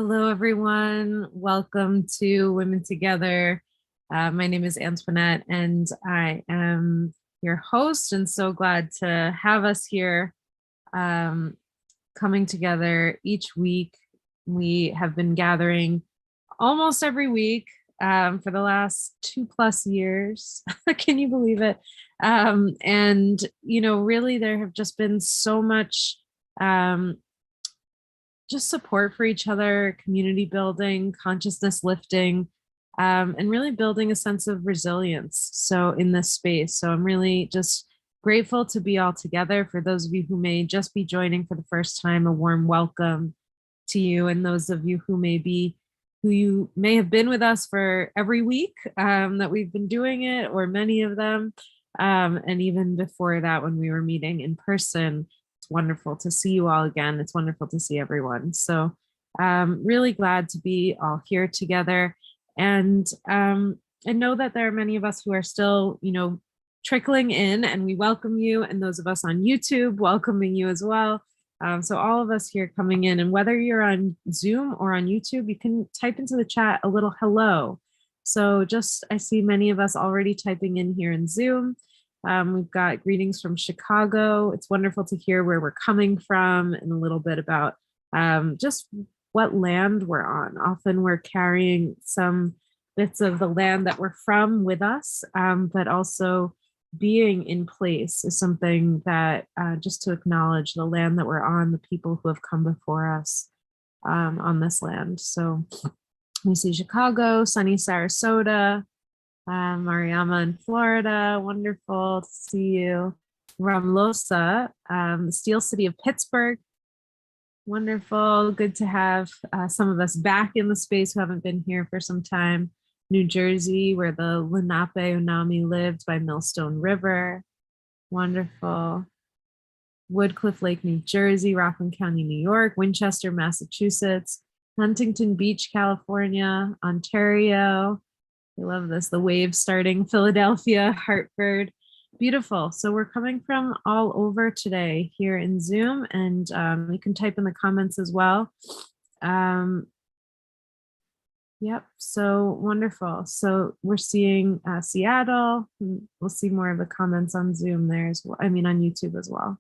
Hello, everyone. Welcome to Women Together. My name is Antoinette, and I am your host, and so glad to have us here um, coming together each week. We have been gathering almost every week for the last 2+ years. Can you believe it? Really, there have just been so much. Um, just support for each other, community building, consciousness lifting, and really building a sense of resilience. So in this space, so I'm really just grateful to be all together. For those of you who may just be joining for the first time, a warm welcome to you, and those of you who you may have been with us for every week that we've been doing it, or many of them, and even before that when we were meeting in person. Wonderful to see you all again. It's wonderful to see everyone. So really glad to be all here together. And I know that there are many of us who are still, trickling in, and we welcome you. And those of us on YouTube, welcoming you as well. So all of us here coming in, and whether you're on Zoom or on YouTube, you can type into the chat a little hello. So I see many of us already typing in here in Zoom. We've got greetings from Chicago. It's wonderful to hear where we're coming from and a little bit about just what land we're on. Often we're carrying some bits of the land that we're from with us, but also being in place is something that just to acknowledge the land that we're on, the people who have come before us on this land. So we see Chicago, sunny Sarasota, Mariama in Florida, wonderful to see you. Ramlosa, the Steel City of Pittsburgh, wonderful. Good to have some of us back in the space who haven't been here for some time. New Jersey, where the Lenape Unami lived by Millstone River, wonderful. Woodcliff Lake, New Jersey, Rockland County, New York, Winchester, Massachusetts, Huntington Beach, California, Ontario. I love this. The waves starting, Philadelphia, Hartford. Beautiful. So we're coming from all over today here in Zoom, and you can type in the comments as well. Yep. So wonderful. So we're seeing Seattle. We'll see more of the comments on Zoom there as well. I mean, on YouTube as well.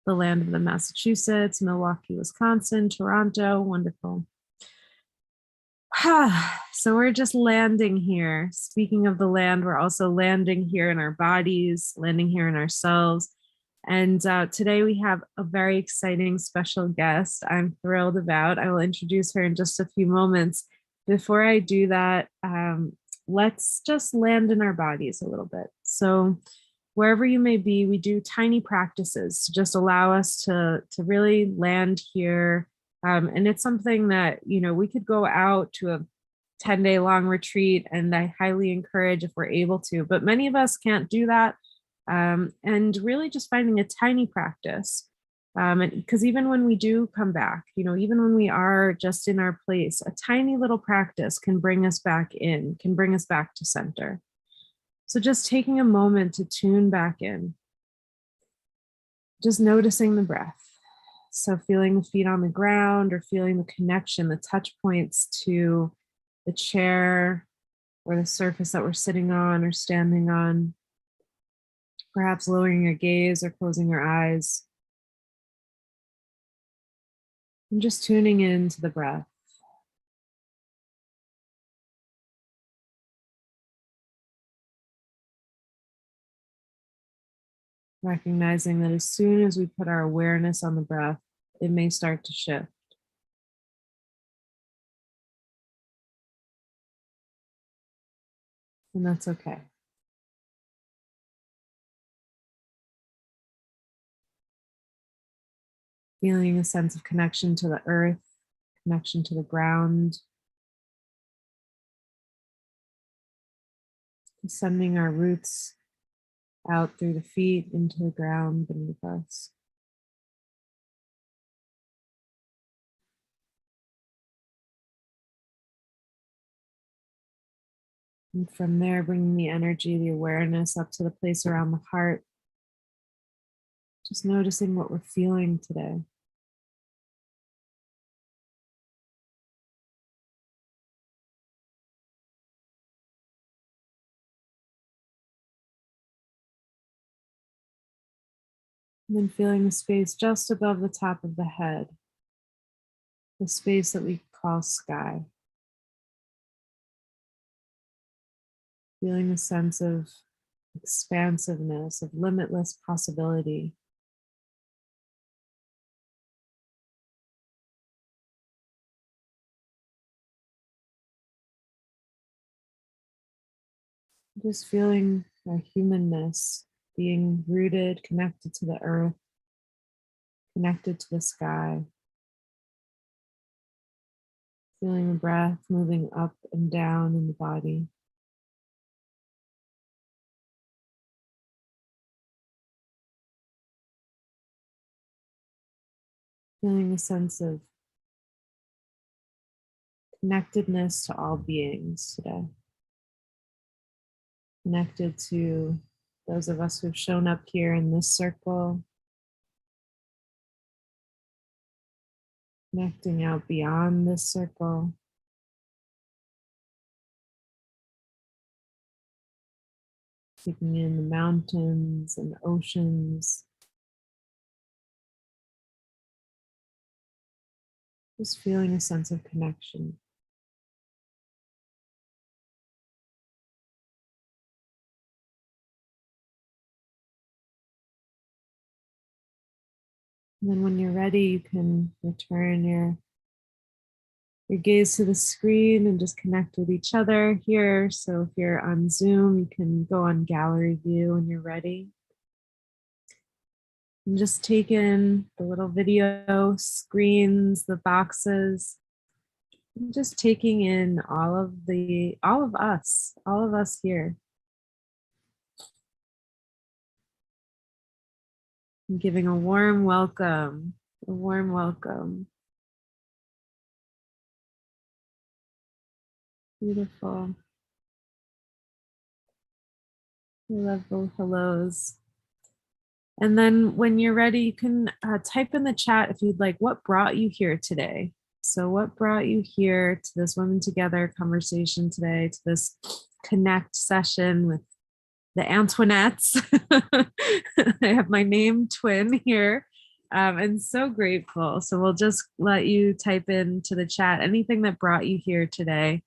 The land of the Massachusetts, Milwaukee, Wisconsin, Toronto. Wonderful. So we're just landing here. Speaking of the land, we're also landing here in our bodies, landing here in ourselves. And today we have a very exciting special guest I'm thrilled about. I will introduce her in just a few moments. Before I do that, let's just land in our bodies a little bit. So wherever you may be, we do tiny practices to just allow us to really land here. And it's something that, we could go out to a 10-day long retreat, and I highly encourage if we're able to, but many of us can't do that. And really just finding a tiny practice. Because even when we do come back, even when we are just in our place, a tiny little practice can bring us back in, can bring us back to center. So just taking a moment to tune back in, just noticing the breath. So feeling the feet on the ground, or feeling the connection, the touch points to the chair or the surface that we're sitting on or standing on. Perhaps lowering your gaze or closing your eyes. And just tuning into the breath. Recognizing that as soon as we put our awareness on the breath, it may start to shift. And that's okay. Feeling a sense of connection to the earth, connection to the ground. Sending our roots out through the feet into the ground beneath us. And from there, bringing the energy, the awareness up to the place around the heart. Just noticing what we're feeling today. And then feeling the space just above the top of the head, the space that we call sky. Feeling a sense of expansiveness, of limitless possibility. Just feeling our humanness, being rooted, connected to the earth, connected to the sky. Feeling the breath moving up and down in the body. Feeling a sense of connectedness to all beings today. Connected to those of us who've shown up here in this circle. Connecting out beyond this circle. Taking in the mountains and oceans. Just feeling a sense of connection. And then when you're ready, you can return your gaze to the screen and just connect with each other here. So if you're on Zoom, you can go on gallery view when you're ready. And just take in the little video screens, the boxes, and just taking in all of us here. And giving a warm welcome, a warm welcome. Beautiful. I love the hellos. And then when you're ready, you can type in the chat if you'd like, what brought you here today? So what brought you here to this Women Together conversation today, to this connect session with the Antoinettes? I have my name twin here. And so grateful. So we'll just let you type into the chat anything that brought you here today.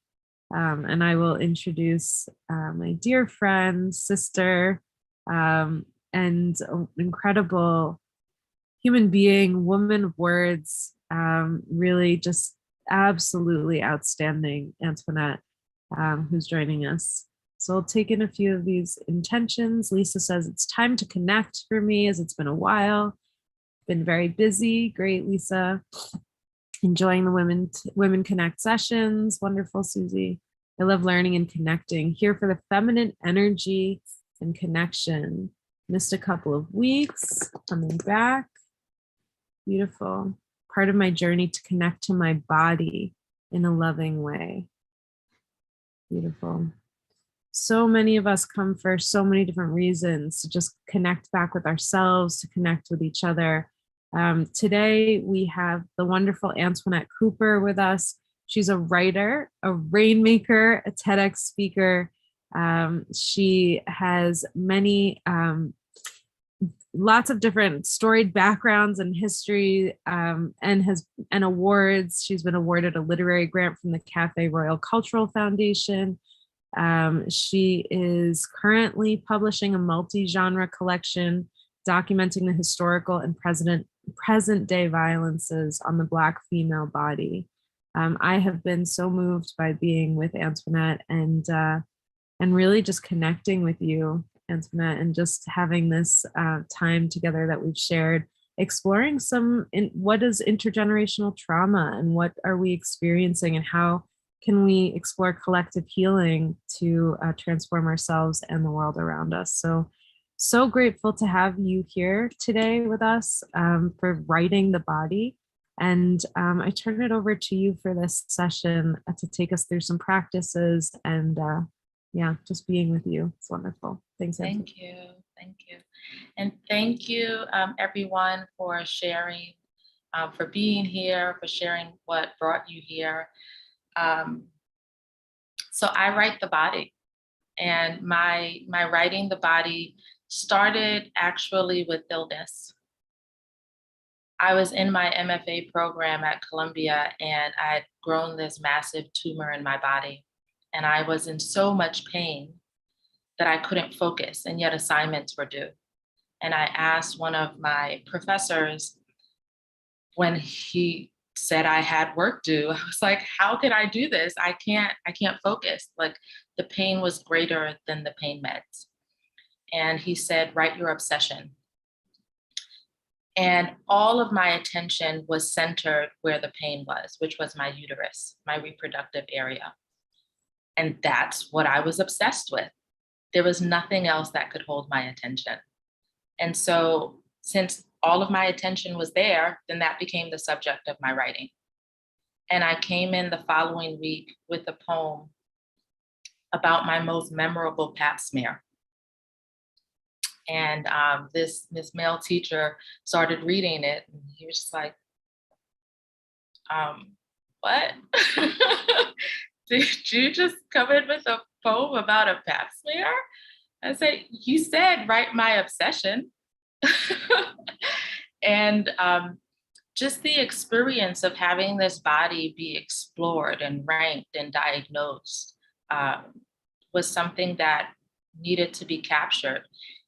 And I will introduce my dear friend, sister, and incredible human being, woman of words, really just absolutely outstanding Antoinette, who's joining us. So I'll take in a few of these intentions. Lisa says it's time to connect for me as it's been a while. Been very busy. Great, Lisa. Enjoying the Women Connect sessions. Wonderful, Susie. I love learning and connecting. Here for the feminine energy and connection. Missed a couple of weeks. Coming back. Beautiful. Part of my journey to connect to my body in a loving way. Beautiful. So many of us come for so many different reasons to just connect back with ourselves, to connect with each other. Today, we have the wonderful Antoinette Cooper with us. She's a writer, a rainmaker, a TEDx speaker. She has many, lots of different storied backgrounds and history, and awards. She's been awarded a literary grant from the Cafe Royal Cultural Foundation. She is currently publishing a multi-genre collection documenting the historical and present day violences on the Black female body. I have been so moved by being with Antoinette and really just connecting with you, Antoinette, and just having this time together that we've shared, exploring what is intergenerational trauma and what are we experiencing and how can we explore collective healing to transform ourselves and the world around us. So grateful to have you here today with us for writing the body. And I turn it over to you for this session to take us through some practices and just being with you. It's wonderful. Thanks. Thank you. Thank you. And thank you, everyone, for sharing, for being here, for sharing what brought you here. So I write the body, and my writing the body started actually with illness. I was in my MFA program at Columbia, and I had grown this massive tumor in my body. And I was in so much pain that I couldn't focus, and yet assignments were due. And I asked one of my professors when he said I had work due, I was like, how could I do this? I can't focus. Like, the pain was greater than the pain meds. And he said, write your obsession. And all of my attention was centered where the pain was, which was my uterus, my reproductive area. And that's what I was obsessed with. There was nothing else that could hold my attention. And so, since all of my attention was there, then that became the subject of my writing. And I came in the following week with a poem about my most memorable pap smear. And this male teacher started reading it, and he was just like, what? Did you just come in with a poem about a pap smear? I said, you said, write my obsession. And just the experience of having this body be explored and ranked and diagnosed was something that needed to be captured.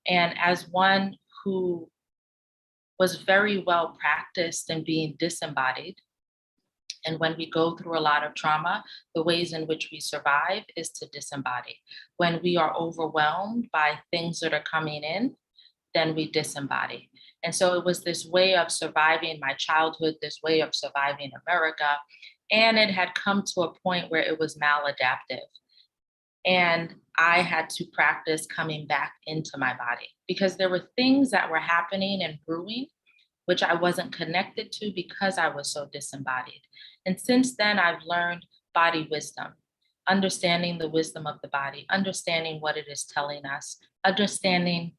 And as one who was very well practiced in being disembodied, and when we go through a lot of trauma, the ways in which we survive is to disembody. When we are overwhelmed by things that are coming in, then we disembody. And so it was this way of surviving my childhood, this way of surviving America. And it had come to a point where it was maladaptive. And I had to practice coming back into my body because there were things that were happening and brewing, which I wasn't connected to because I was so disembodied. And since then, I've learned body wisdom, understanding the wisdom of the body, understanding what it is telling us, understanding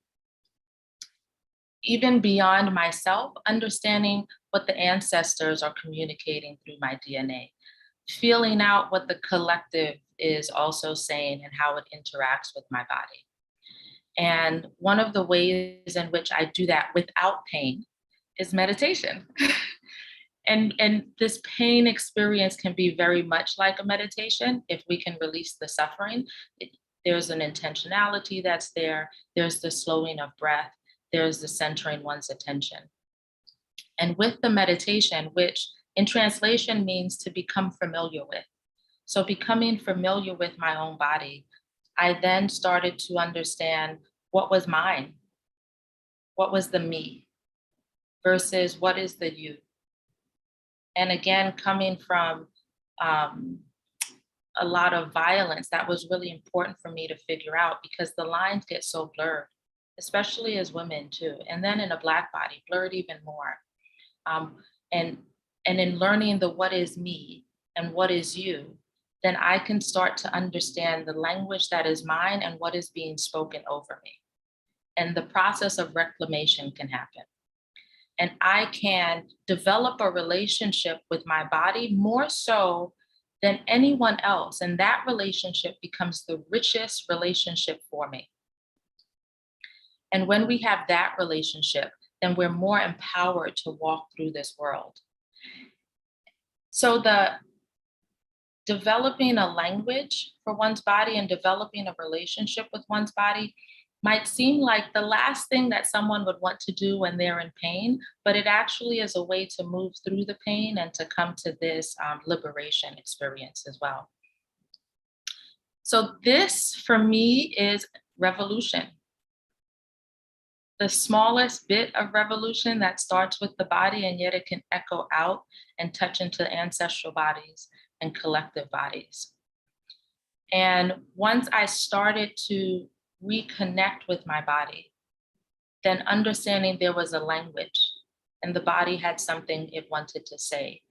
even beyond myself, understanding what the ancestors are communicating through my DNA, feeling out what the collective is also saying and how it interacts with my body. And one of the ways in which I do that without pain is meditation. And this pain experience can be very much like a meditation if we can release the suffering. There's an intentionality that's there. There's the slowing of breath. There's the centering one's attention. And with the meditation, which in translation means to become familiar with. So becoming familiar with my own body, I then started to understand what was mine, what was the me, versus what is the you. And again, coming from a lot of violence, that was really important for me to figure out because the lines get so blurred, especially as women too. And then in a Black body, blurred even more. And in learning the what is me and what is you, then I can start to understand the language that is mine and what is being spoken over me. And the process of reclamation can happen. And I can develop a relationship with my body more so than anyone else. And that relationship becomes the richest relationship for me. And when we have that relationship, then we're more empowered to walk through this world. So the developing a language for one's body and developing a relationship with one's body might seem like the last thing that someone would want to do when they're in pain, but it actually is a way to move through the pain and to come to this liberation experience as well. So this, for me, is revolution. The smallest bit of revolution that starts with the body, and yet it can echo out and touch into ancestral bodies and collective bodies. And once I started to reconnect with my body, then understanding there was a language and the body had something it wanted to say.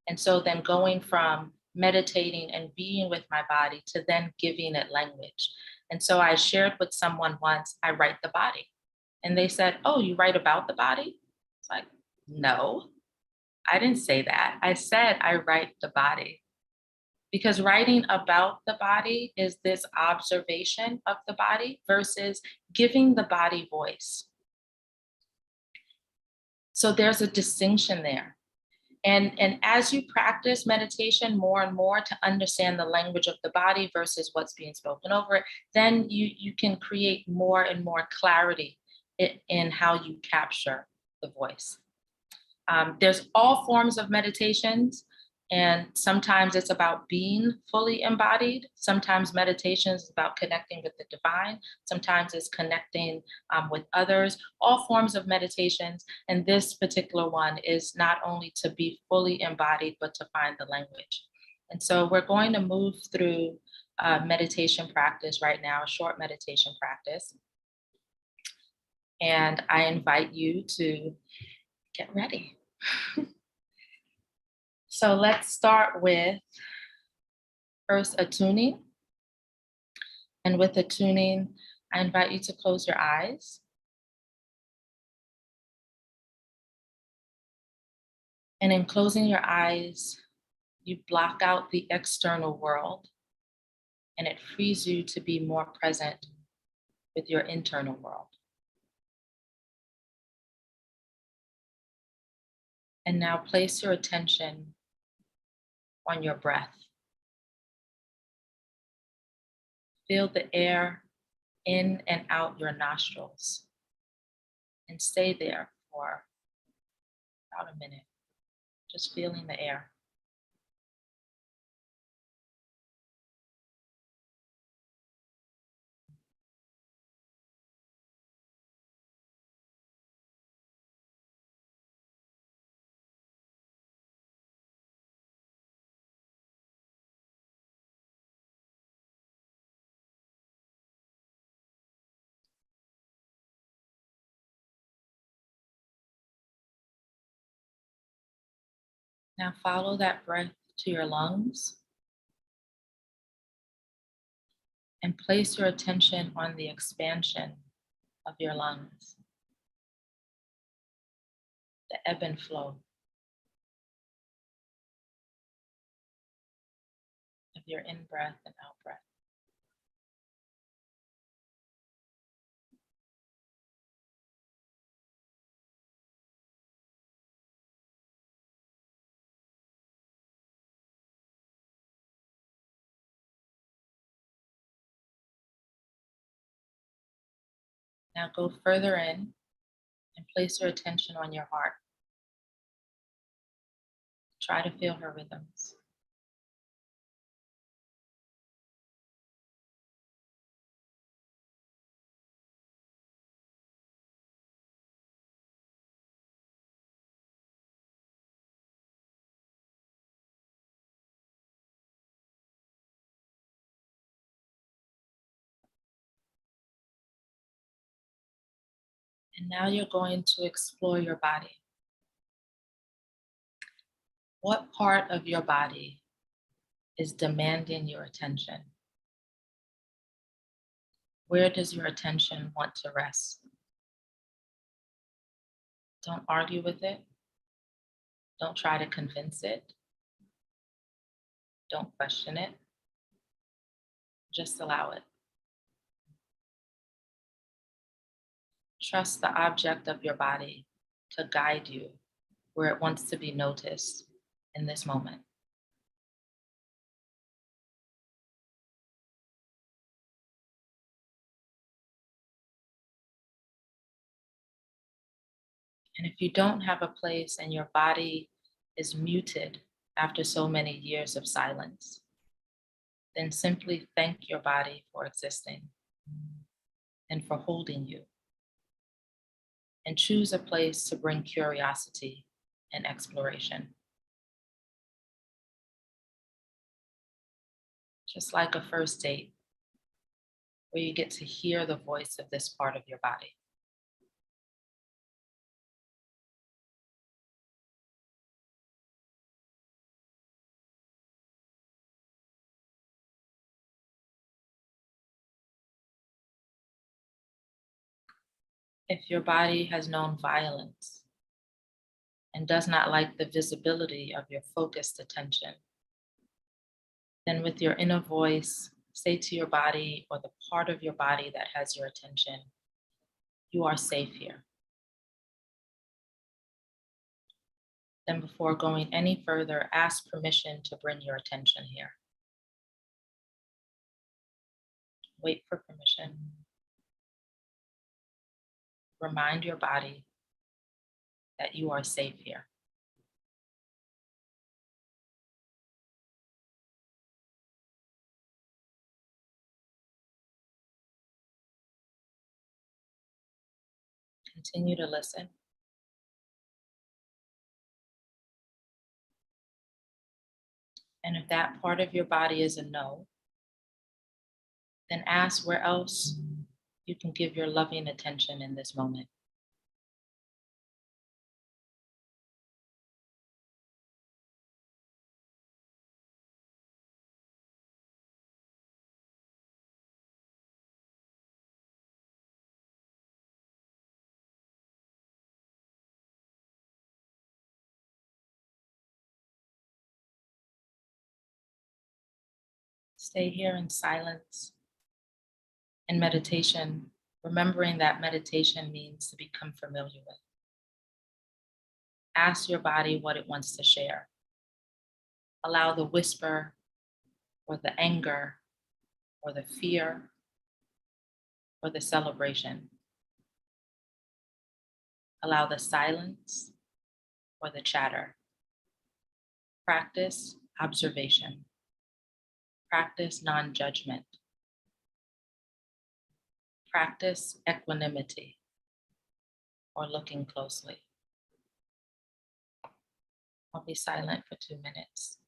And so then going from meditating and being with my body to then giving it language. And so I shared with someone once, I write the body. And they said, oh, you write about the body? It's like, no, I didn't say that. I said I write the body. Because writing about the body is this observation of the body versus giving the body voice. So there's a distinction there. And as you practice meditation more and more to understand the language of the body versus what's being spoken over it, then you can create more and more clarity in how you capture the voice. There's all forms of meditations, and sometimes it's about being fully embodied. Sometimes meditation is about connecting with the divine. Sometimes it's connecting with others, all forms of meditations. And this particular one is not only to be fully embodied, but to find the language. And so we're going to move through meditation practice right now, a short meditation practice. And I invite you to get ready. So let's start with first attuning. And with attuning, I invite you to close your eyes. And in closing your eyes, you block out the external world, and it frees you to be more present with your internal world. And now place your attention on your breath. Feel the air in and out your nostrils, and stay there for about a minute, just feeling the air. Now follow that breath to your lungs and place your attention on the expansion of your lungs, the ebb and flow of your in-breath and out-breath. Now go further in and place your attention on your heart. Try to feel her rhythms. And now you're going to explore your body. What part of your body is demanding your attention? Where does your attention want to rest? Don't argue with it. Don't try to convince it. Don't question it. Just allow it. Trust the object of your body to guide you where it wants to be noticed in this moment. And if you don't have a place and your body is muted after so many years of silence, then simply thank your body for existing and for holding you. And choose a place to bring curiosity and exploration. Just like a first date, where you get to hear the voice of this part of your body. If your body has known violence and does not like the visibility of your focused attention, then with your inner voice, say to your body or the part of your body that has your attention, you are safe here. Then before going any further, ask permission to bring your attention here. Wait for permission. Remind your body that you are safe here. Continue to listen. And if that part of your body is a no, then ask where else you can give your loving attention in this moment. Stay here in silence and meditation, remembering that meditation means to become familiar with. Ask your body what it wants to share. Allow the whisper or the anger or the fear or the celebration. Allow the silence or the chatter. Practice observation. Practice non-judgment. Practice equanimity or looking closely. I'll be silent for 2 minutes.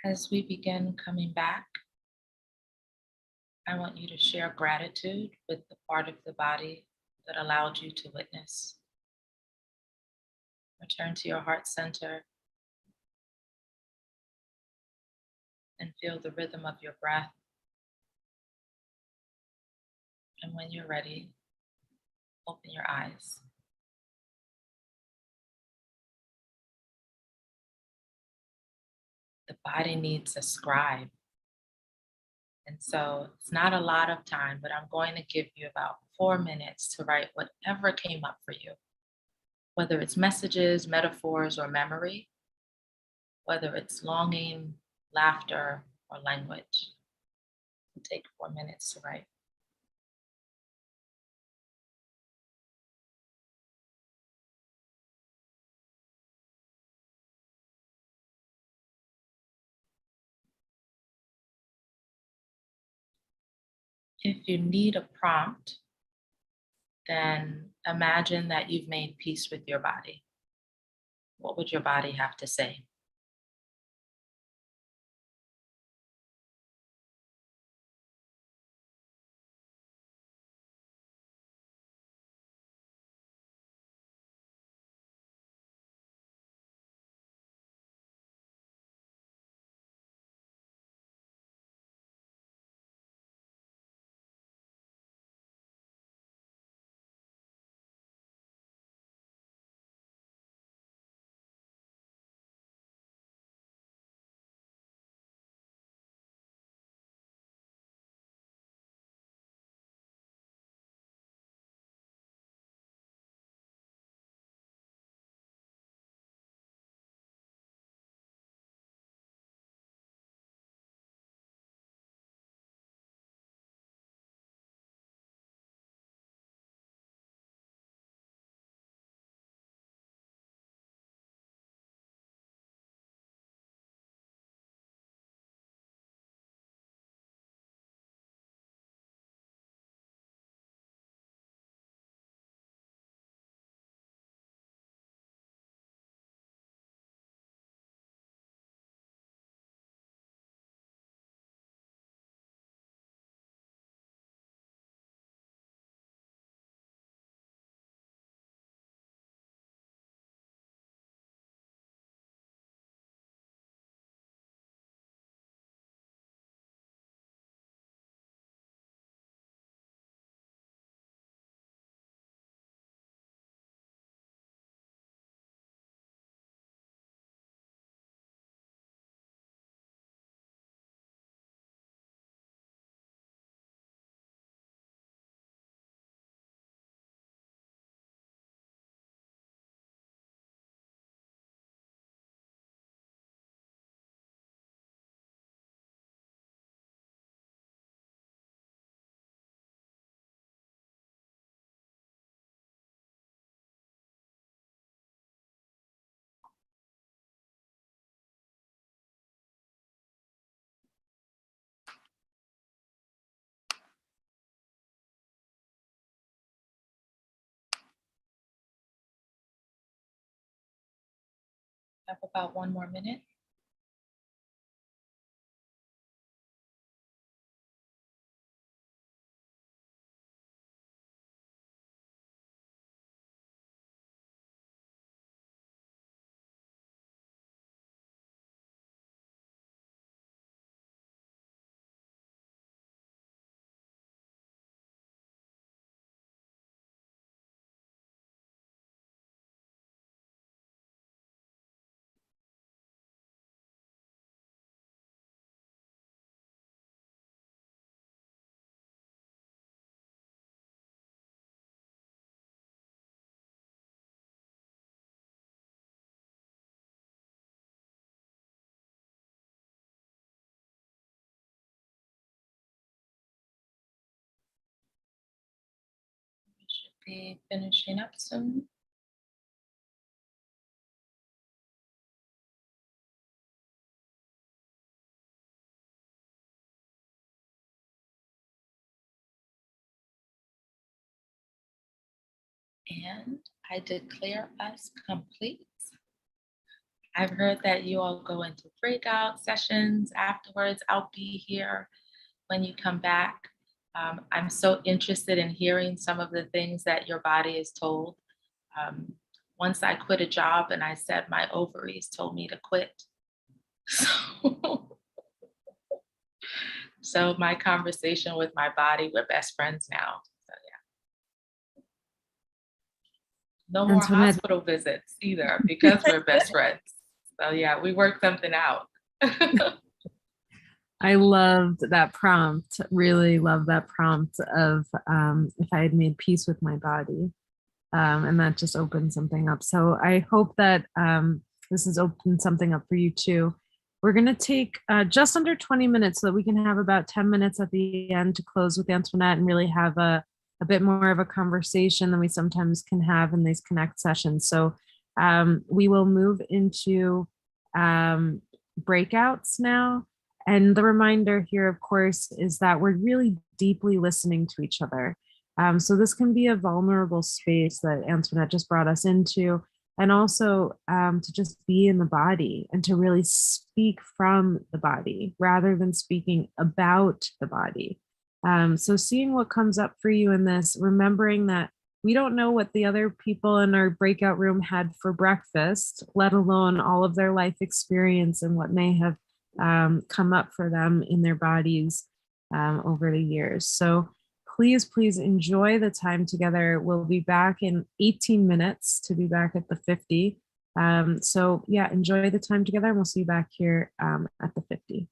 As we begin coming back, I want you to share gratitude with the part of the body that allowed you to witness. Return to your heart center and feel the rhythm of your breath. And when you're ready, open your eyes. The body needs a scribe. And so it's not a lot of time, but I'm going to give you about 4 minutes to write whatever came up for you, whether it's messages, metaphors, or memory, whether it's longing, laughter, or language. It'll take 4 minutes to write. If you need a prompt, then imagine that you've made peace with your body. What would your body have to say? Have about 1 more minute. We should be finishing up soon. And I declare us complete. I've heard that you all go into breakout sessions afterwards. I'll be here when you come back. I'm so interested in hearing some of the things that your body is told. Um, Once I quit a job and I said my ovaries told me to quit. So, so my conversation with my body, we're best friends now. So yeah. No more Antoinette, hospital visits either because we're best friends. So yeah, we worked something out. I loved that prompt. Really loved that prompt of if I had made peace with my body. And that just opened something up. So I hope that this has opened something up for you too. We're going to take just under 20 minutes so that we can have about 10 minutes at the end to close with Antoinette and really have a bit more of a conversation than we sometimes can have in these connect sessions. So we will move into breakouts now. And the reminder here, of course, is that we're really deeply listening to each other. So this can be a vulnerable space that Antoinette just brought us into, and also to just be in the body and to really speak from the body rather than speaking about the body. So seeing what comes up for you in this, remembering that we don't know what the other people in our breakout room had for breakfast, let alone all of their life experience and what may have come up for them in their bodies over the years. So please enjoy the time together. We'll be back in 18 minutes to be back at the 50. So yeah, enjoy the time together and we'll see you back here at the 50.